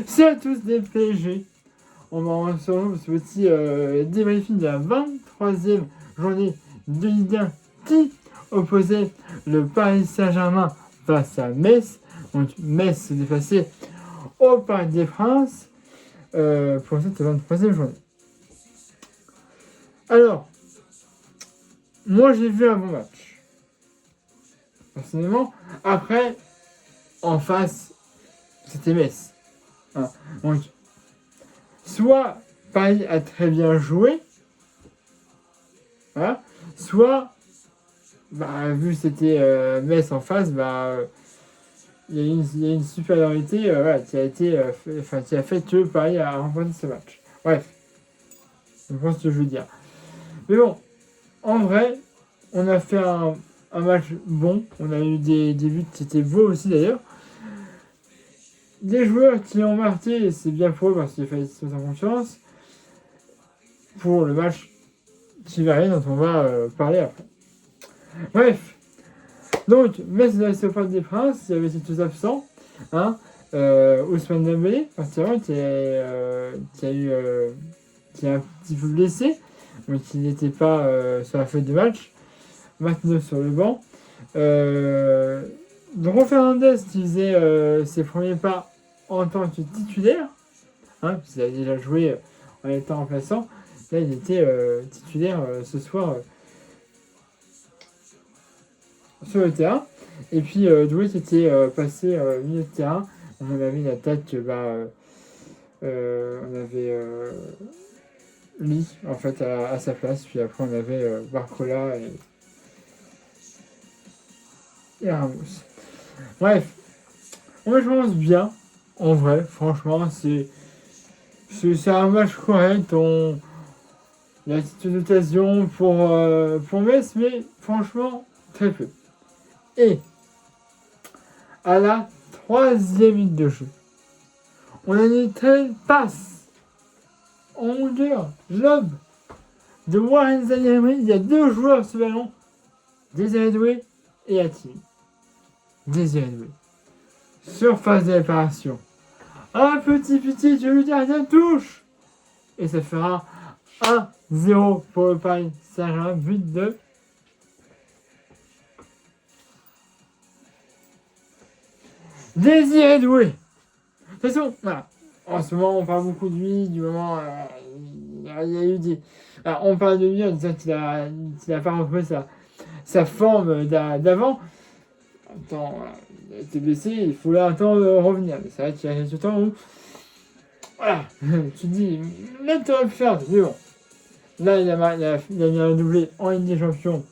Salut à tous des PG. On va se retrouver pour ce petit débriefing de la 23e journée de Ligue 1 qui opposait le Paris Saint-Germain face à Metz. Donc Metz se déplaçait au Parc des Princes pour cette 23e journée. Alors, moi j'ai vu un bon match. Personnellement, après, en face, c'était Metz. Hein. Donc, soit Paris a très bien joué, voilà, soit, vu que c'était Metz en face, il y a une supériorité voilà, qui a fait que Paris a remporté ce match. Bref, je pense que je veux dire. Mais bon, en vrai, on a fait un match bon. On a eu des buts qui étaient beaux aussi d'ailleurs. Des joueurs qui ont marqué, et c'est bien pour eux parce qu'il fallait se mettre en confiance pour le match qui va arriver, dont on va parler après. Bref, donc Metz de au Parc des Princes, il y avait ces deux absents, hein, Ousmane Dembélé, particulièrement, qui est un petit peu blessé, donc il n'était pas sur la feuille de match, maintenant sur le banc. Dro Fernandez qui faisait ses premiers pas en tant que titulaire, hein, puisqu'il a déjà joué en étant remplaçant. Là, il était titulaire ce soir sur le terrain. Et puis, Doué qui était passé milieu de terrain. On avait une attaque, on avait Lee en fait à sa place. Puis après, on avait Barcola et Ramos. Bref, moi je pense bien. En vrai, franchement, c'est un match correct. Il y a une occasion pour Metz, mais franchement, très peu. Et à la 3e minute de jeu, on a une telle passe en longueur, lob de Warren Zaïre. Il y a deux joueurs sur ce ballon, Désiré Doué et Hakimi. Désiré Doué. Surface de réparation. Un petit le gardien touche. Et ça fera 1-0 pour le Paris Saint-Germain, but de Désiré Doué. De toute façon, voilà. En ce moment, on parle beaucoup de lui, du moment il y a eu des... Alors, on parle de lui en disant qu'il a pas repris sa forme d'avant. Attends, voilà, il a été blessé, il faut là attendre de revenir. Mais c'est vrai qu'il y a ce temps où... Voilà, tu te dis, là tu aurais pu faire, mais bon. Là, il a mis un doublé en Ligue des Champions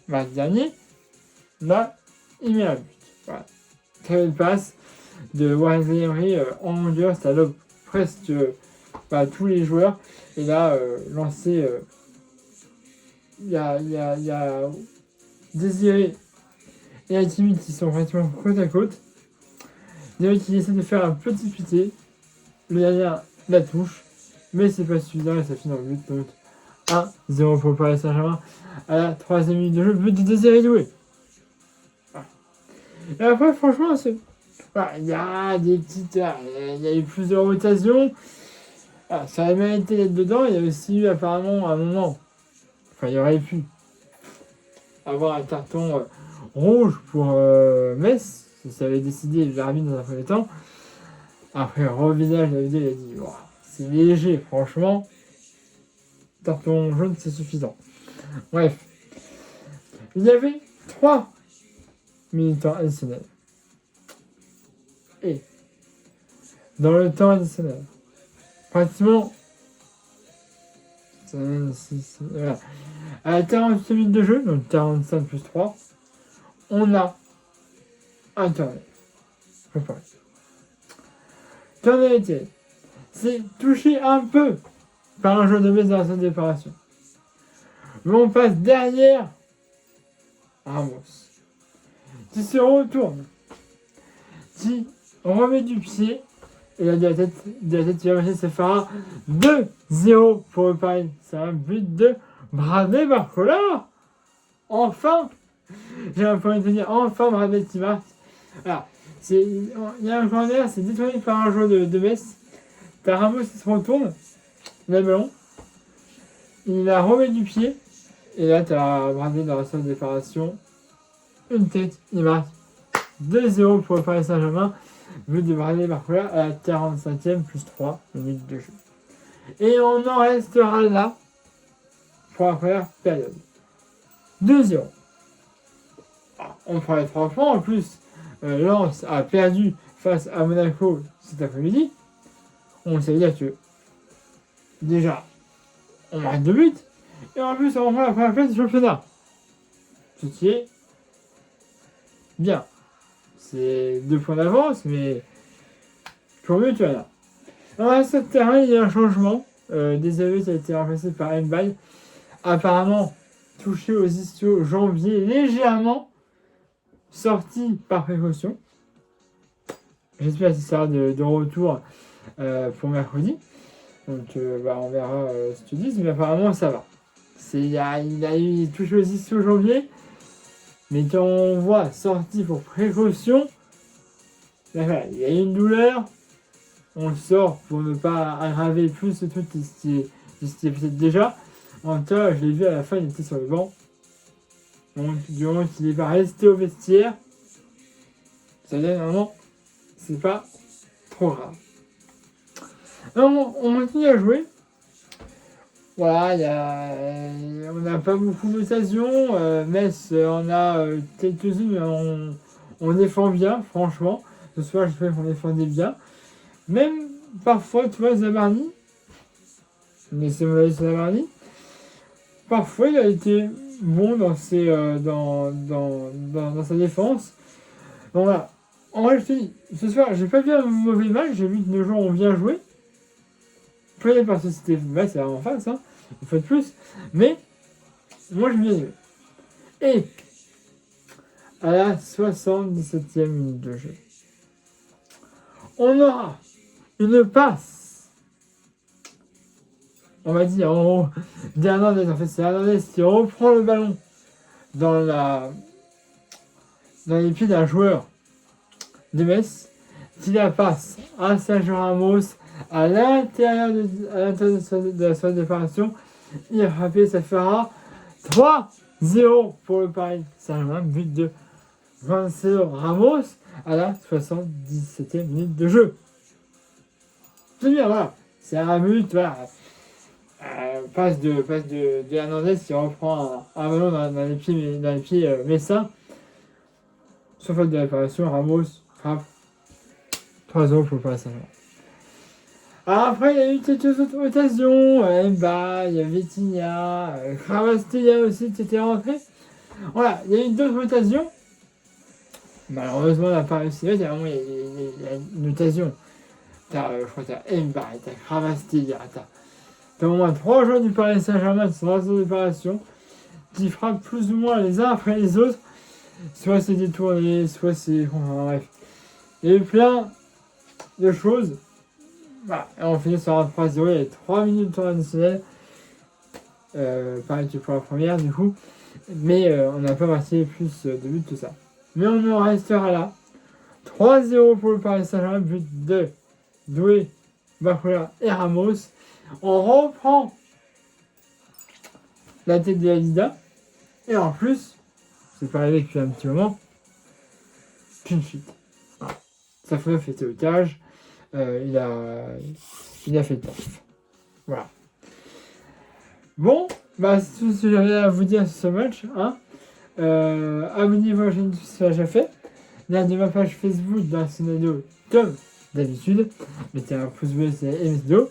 mardi dernier. Là, il met un but. Voilà. Très belle passe de Warren Zaïre en longueur, ça lobe presque tous les joueurs. Et là, lancé, il y a Désiré et Hakimi qui sont pratiquement côte à côte. Désiré qui essaie de faire un petit pité. Le gardien la touche, mais c'est pas suffisant et ça finit en but. Donc 1-0 pour le Paris Saint-Germain à la 3e minute de jeu, but de Désiré Doué. Et après, franchement, il y a des petites. Il y a eu plusieurs rotations. Ça a mérité d'être dedans. Il y a aussi eu apparemment un moment. Enfin, il y aurait pu avoir un carton rouge pour Metz. Ça avait décidé l'arbitre dans un premier temps. Après, revisage de la vidéo, il a dit wow, c'est léger, franchement. Carton jaune, c'est suffisant. Bref. Il y avait 3 minutes additionnels. Et dans le temps additionnel, pratiquement, voilà. À la 48 minutes de jeu, donc 45 plus 3, on a un turnover. Turnover, c'est touché un peu par un jeu de Metz dans la zone de réparation. Mais on passe derrière Ramos, qui se retourne, qui remet du pied, et là de la tête il va marcher, ça fera 2-0 pour le Paris. C'est un but de Bradley Barcola. Enfin, j'ai un point de dire, enfin Bradley qui marque. Alors, Il y a un corner, c'est détourné par un joueur de Metz. T'as Ramos qui se retourne, le ballon, il la remet du pied, et là t'as Bradley dans la salle de préparation, une tête, il marque 2-0 pour le Paris Saint-Germain, but de Bradley Barcola à la 45e plus 3 minutes de jeu. Et on en restera là pour la première période. 2-0. On prend les 3 points, en plus Lens a perdu face à Monaco cet après-midi. Ça veut dire que déjà on marque 2 buts et en plus on prend la première place du championnat. Ce qui est bien. C'est 2 points d'avance, mais pour mieux tu en as. Dans ce terrain, il y a un changement. Desailly a été remplacé par Mbaye. Apparemment touché aux ischio-jambiers légèrement, sorti par précaution. J'espère qu'il sera de retour pour mercredi. Donc on verra ce que tu dis, mais apparemment ça va. Il a eu touché aux ischio-jambiers, mais quand on voit sorti pour précaution, il y a une douleur, on le sort pour ne pas aggraver plus le truc qui est peut-être déjà. En tout cas, je l'ai vu à la fin, il était sur le banc. Donc, du moment qu'il n'est pas resté au vestiaire, ça veut dire normalement, c'est pas trop grave. Alors, on continue à jouer. Voilà, on n'a pas beaucoup d'occasions. Metz, on a quelques-unes, mais on défend bien, franchement. Ce soir, je trouvais qu'on défendait bien. Même parfois, tu vois, Zabarni, mais c'est mon avis sur Zabarni, parfois il a été bon dans sa défense. Donc voilà. En vrai, je te dis, ce soir, j'ai pas vu un mauvais match, j'ai vu que nos joueurs ont bien joué. Peut-être parce que c'était c'est en face, hein, il faut de plus. Mais, moi j'ai bien joué. Et, à la 77e minute de jeu, on aura une passe. On va dire en gros, d'Hernandez, en fait c'est Hernandez qui reprend le ballon dans les pieds d'un joueur de Metz, qui la passe à Sergio Ramos à l'intérieur de la salle de préparation. Il a frappé, ça fera 3-0 pour le Paris Saint-Germain, but de Vincent Ramos à la 77e minute de jeu. C'est bien, voilà. C'est un but, voilà. Passe de Hernandez qui reprend un ballon dans les pieds messins. Sur faute de réparation, Ramos frappe 3-0 pour le Paris Saint-Germain. Après, il y a eu quelques autres occasions. Mbaye, Vitinha, Kravastelia aussi qui était rentré. Voilà, il y a eu d'autres occasions. Malheureusement, on n'a pas réussi. Il y a une occasion. Je crois que t'as Mbaye, t'as Kravastelia, t'as au moins 3 joueurs du Paris Saint-Germain qui sont dans la zone d'opération, qui frappent plus ou moins les uns après les autres. Soit c'est détourné, soit c'est... Enfin, bref. Il y a eu plein de choses. Voilà. Et on finit sur un 3-0. Il y avait 3 minutes de temps additionnel. Pareil que pour la première, du coup. Mais on n'a pas marqué plus de buts que ça. Mais on en restera là. 3-0 pour le Paris Saint-Germain. But de Doué, Barcola et Ramos. On reprend la tête de Alida. Et en plus, c'est pas arrivé depuis un petit moment, clean sheet. Voilà. Safonov était au cage. Il a fait le taf. Voilà. Bon, c'est tout ce que j'avais à vous dire sur ce match. Hein. Abonnez-vous à la chaîne si ce n'est déjà fait. Là, de ma page Facebook dans le scénario comme d'habitude. Mettez un pouce bleu, c'est MS2.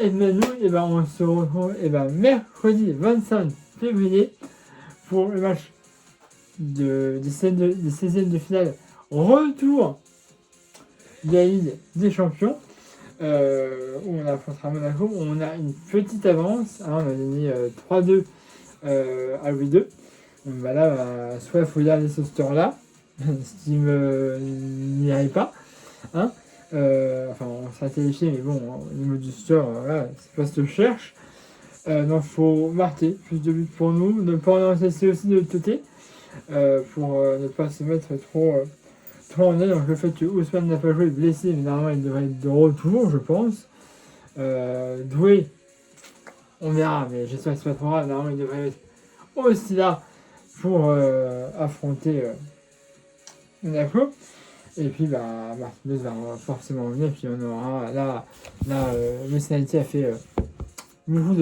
Et maintenant, on se retrouve mercredi 25 février pour le match des 16e de finale. Retour de la Ligue des Champions. Où on affrontera Monaco. On a une petite avance. Hein, on a gagné 3-2 à Louis II. Donc là, soit il faut garder ce score-là, ce qui n'y arrive pas. Hein. On sera qualifié, mais bon, au niveau du score, voilà, c'est pas ce que je cherche. Donc il faut marquer plus de buts pour nous, ne pas en encaisser aussi de l'autre côté, pour ne pas se mettre trop trop en est, donc le fait que Ousmane n'a pas joué blessé, mais normalement il devrait être de retour, je pense. Doué, on verra, mais j'espère que c'est pas trop grave, normalement il devrait être aussi là pour affronter Monaco. Et puis Martinez va forcément venir, puis on aura là Messinati a fait beaucoup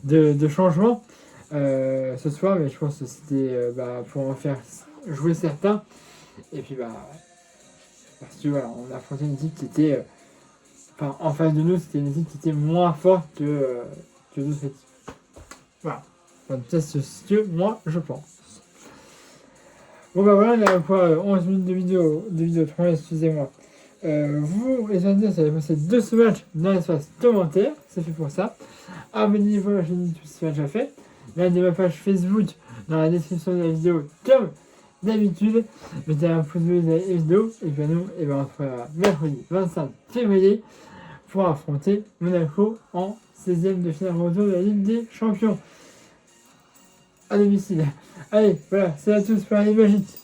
de changements ce soir, mais je pense que c'était pour en faire jouer certains. Et puis parce que voilà, on a affronté une équipe qui était en face de nous, c'était une équipe qui était moins forte que d'autres équipes. Voilà. Enfin, c'est ce que moi je pense. Bon voilà, il y a quoi 11 minutes de vidéo 3, excusez-moi. Vous, les amis, vous avez passé 2 matchs dans l'espace commentaire, c'est fait pour ça. Abonnez-vous à la chaîne YouTube si c'est déjà fait. Regardez ma page Facebook dans la description de la vidéo comme d'habitude. Mettez un pouce bleu dans la vidéo et puis nous, on se revoit mercredi 25 février pour affronter Monaco en 16e de finale retour de la Ligue des Champions. À domicile. Allez, voilà, c'est à tous pour les magiques.